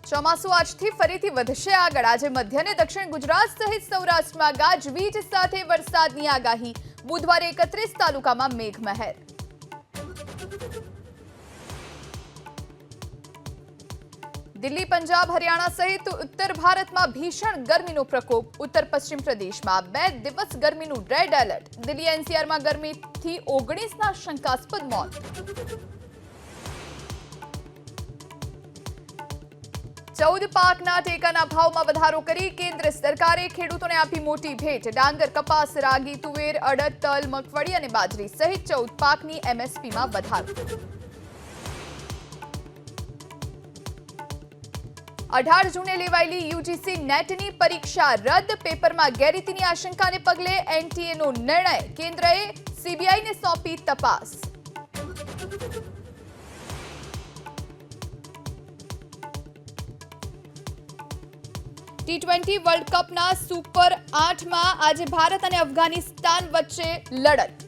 ચોમાસું આજથી ફરીથી વધશે આગળ. આજે મધ્ય અને દક્ષિણ ગુજરાત સહિત સૌરાષ્ટ્રમાં ગાજવીજ સાથે વરસાદની આગાહી. બુધવારે 31 તાલુકામાં મેઘમહેર. દિલ્હી, પંજાબ, હરિયાણા સહિત ઉત્તર ભારતમાં ભીષણ ગરમીનો પ્રકોપ. ઉત્તર પશ્ચિમ પ્રદેશમાં 2 દિવસ ગરમીનું રેડ એલર્ટ. દિલ્હી એનસીઆરમાં ગરમીથી 19ના શંકાસ્પદ મોત. 14 પાકના ટેકાના ભાવમાં વધારો કરી કેન્દ્ર સરકારે ખેડૂતોને આપી મોટી ભેટ. ડાંગર, કપાસ, રાગી, તુવેર, અડદ, તલ, મગફળી અને બાજરી સહિત 14 પાકની એમએસપીમાં વધારો. 18 જૂને લેવાયેલી યુજીસી નેટની પરીક્ષા રદ. પેપરમાં ગેરરીતિની આશંકાને પગલે એનટીએનો નિર્ણય. કેન્દ્રએ સીબીઆઈને સોંપી તપાસ. T20 વર્લ્ડ કપના સુપર 8માં આજે ભારત અને અફઘાનિસ્તાન વચ્ચે લડત.